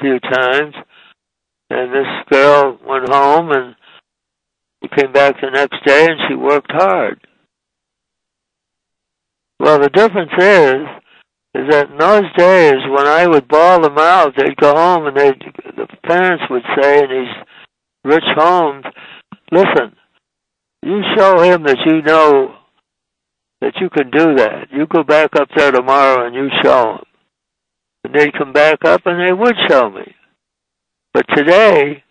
few times. And this girl went home and she came back the next day and she worked hard. Well, the difference is that in those days when I would bawl them out, they'd go home and the parents would say in these rich homes, listen, you show him that you know that you can do that. You go back up there tomorrow and you show him. And they'd come back up and they would show me. But today,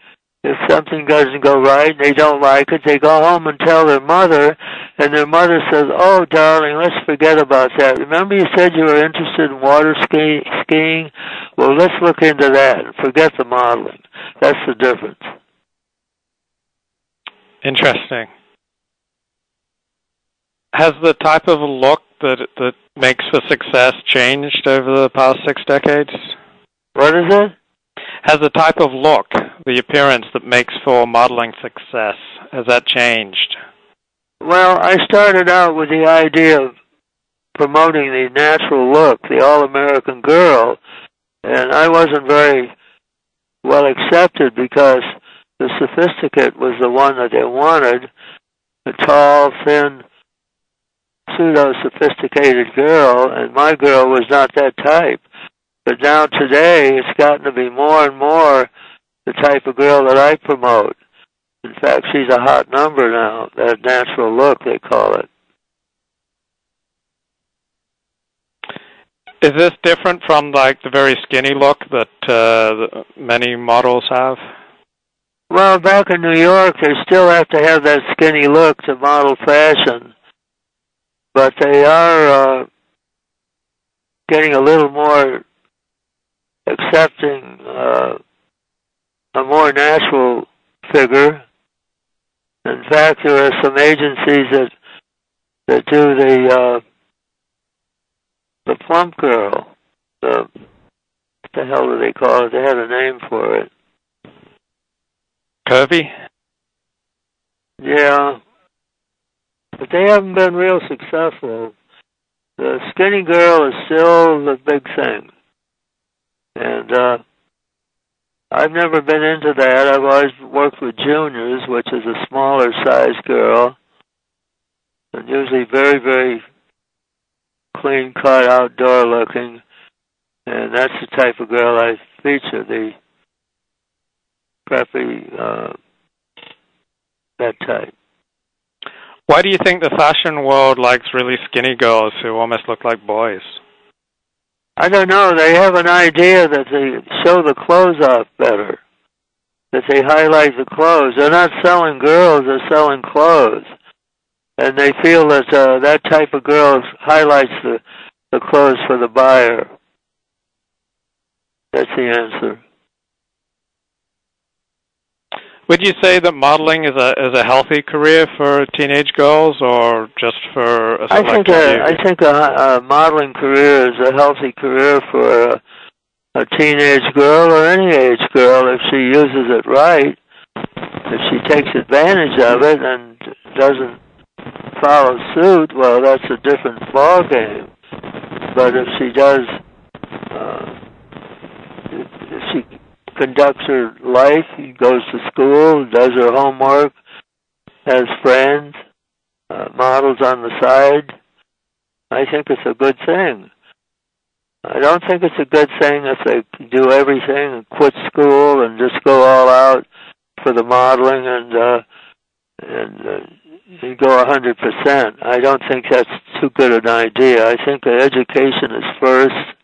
if something doesn't go right and they don't like it, they go home and tell their mother, and their mother says, oh, darling, let's forget about that. Remember you said you were interested in water skiing? Well, let's look into that and forget the modeling. That's the difference. Interesting. Has the type of look that makes for success changed over the past 6 decades? What is it? Has the type of look, the appearance that makes for modeling success, has that changed? Well, I started out with the idea of promoting the natural look, the all-American girl, and I wasn't very well accepted because the sophisticate was the one that they wanted, a tall, thin, pseudo-sophisticated girl, and my girl was not that type. But now today, it's gotten to be more and more the type of girl that I promote. In fact, she's a hot number now, that natural look, they call it. Is this different from, like, the very skinny look that many models have? Well, back in New York, they still have to have that skinny look to model fashion. But they are getting a little more accepting a more natural figure. In fact, there are some agencies that do the plump girl. What the hell do they call it? They had a name for it. Curvy? Yeah. But they haven't been real successful. The skinny girl is still the big thing. And I've never been into that. I've always worked with juniors, which is a smaller size girl, and usually very, very clean-cut, outdoor looking. And that's the type of girl I feature, the preppy, that type. Why do you think the fashion world likes really skinny girls who almost look like boys? I don't know. They have an idea that they show the clothes off better, that they highlight the clothes. They're not selling girls, they're selling clothes. And they feel that that type of girl highlights the clothes for the buyer. That's the answer. Would you say that modeling is a healthy career for teenage girls, or just for a select few? I think a modeling career is a healthy career for a teenage girl or any age girl if she uses it right. If she takes advantage of it and doesn't follow suit, well, that's a different ballgame. But if she does, if she conducts her life, goes to school, does her homework, has friends, models on the side, I think it's a good thing. I don't think it's a good thing if they do everything and quit school and just go all out for the modeling and go 100%. I don't think that's too good an idea. I think education is first.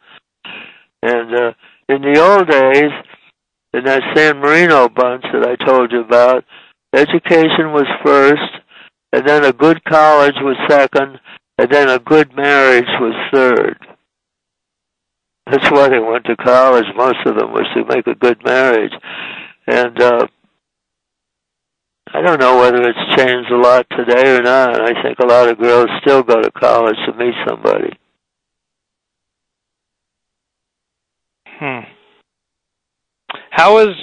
And in the old days, in that San Marino bunch that I told you about, education was first, and then a good college was second, and then a good marriage was third. That's why they went to college, most of them, was to make a good marriage. And I don't know whether it's changed a lot today or not. I think a lot of girls still go to college to meet somebody. How has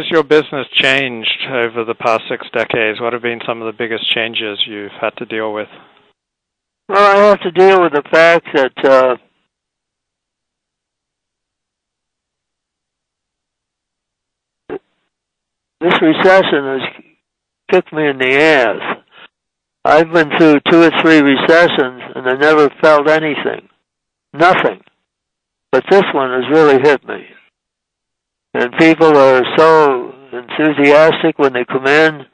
your business changed over the past 6 decades? What have been some of the biggest changes you've had to deal with? Well, I have to deal with the fact that this recession has kicked me in the ass. I've been through 2 or 3 recessions, and I never felt anything. Nothing. But this one has really hit me. And people are so enthusiastic when they come in.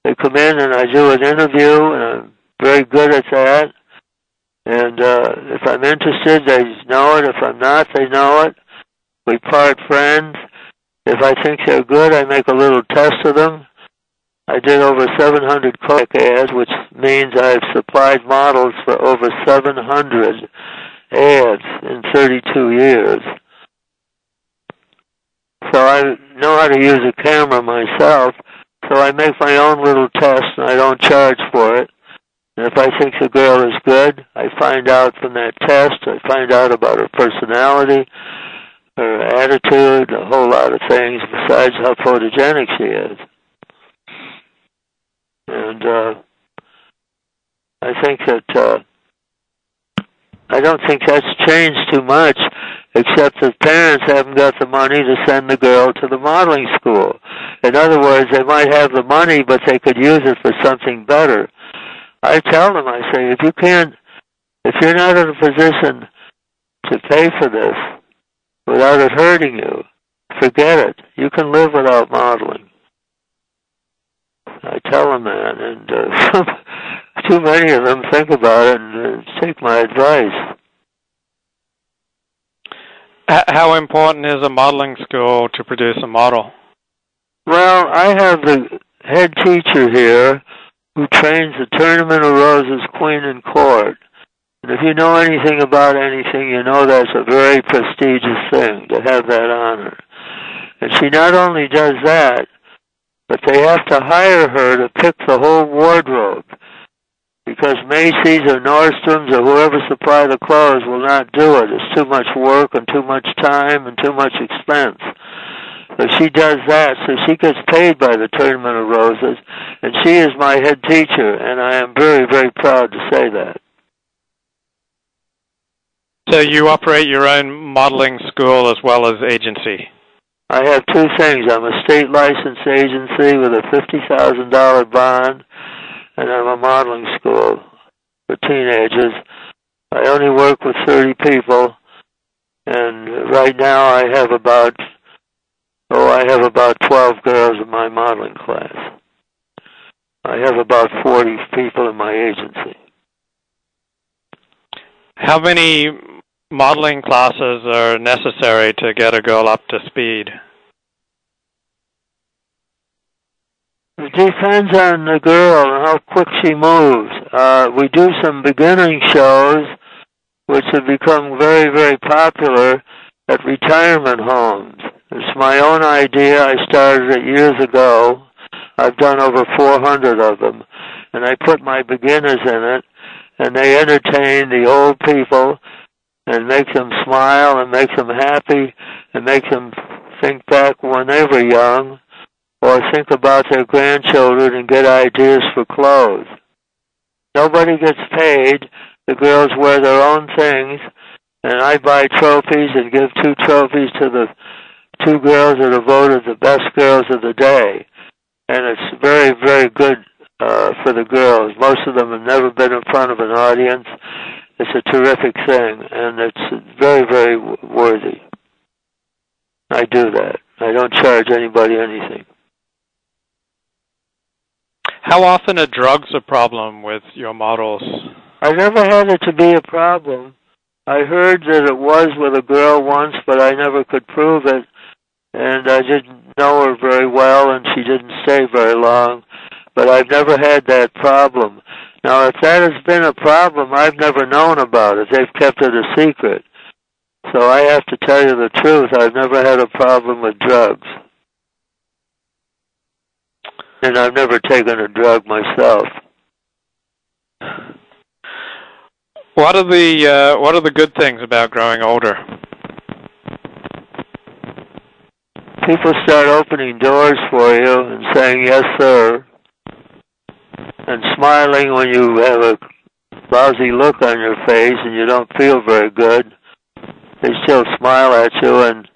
They come in and I do an interview, and I'm very good at that. And if I'm interested, they know it. If I'm not, they know it. We part friends. If I think they're good, I make a little test of them. I did over 700 Kodak ads, which means I've supplied models for over 700 ads in 32 years. So I know how to use a camera myself, so I make my own little test, and I don't charge for it. And if I think the girl is good, I find out from that test. I find out about her personality, her attitude, a whole lot of things besides how photogenic she is. And I think that I don't think that's changed too much, except that parents haven't got the money to send the girl to the modeling school. In other words, they might have the money, but they could use it for something better. I tell them, I say, if you're not in a position to pay for this without it hurting you, forget it. You can live without modeling. I tell them that, and too many of them think about it and take my advice. How important is a modeling school to produce a model? Well, I have the head teacher here who trains the Tournament of Roses Queen and Court. And if you know anything about anything, you know that's a very prestigious thing to have that honor. And she not only does that, but they have to hire her to pick the whole wardrobe, because Macy's or Nordstrom's or whoever supply the clothes will not do it. It's too much work and too much time and too much expense. So she does that, so she gets paid by the Tournament of Roses, and she is my head teacher, and I am very, very proud to say that. So you operate your own modeling school as well as agency? I have 2 things. I'm a state licensed agency with a $50,000 bond, and I'm a modeling school for teenagers. I only work with 30 people, and right now I have about 12 girls in my modeling class. I have about 40 people in my agency. How many modeling classes are necessary to get a girl up to speed? It depends on the girl and how quick she moves. We do some beginning shows, which have become very, very popular at retirement homes. It's my own idea. I started it years ago. I've done over 400 of them. And I put my beginners in it, and they entertain the old people and make them smile and make them happy and make them think back when they were young or think about their grandchildren and get ideas for clothes. Nobody gets paid. The girls wear their own things, and I buy trophies and give 2 trophies to the 2 girls that are voted the best girls of the day. And it's very, very good for the girls. Most of them have never been in front of an audience. It's a terrific thing, and it's very, very worthy. I do that. I don't charge anybody anything. How often are drugs a problem with your models? I never had it to be a problem. I heard that it was with a girl once, but I never could prove it. And I didn't know her very well, and she didn't stay very long. But I've never had that problem. Now, if that has been a problem, I've never known about it. They've kept it a secret. So I have to tell you the truth. I've never had a problem with drugs. And I've never taken a drug myself. What are the good things about growing older? People start opening doors for you and saying, yes, sir, and smiling when you have a lousy look on your face and you don't feel very good. They still smile at you, and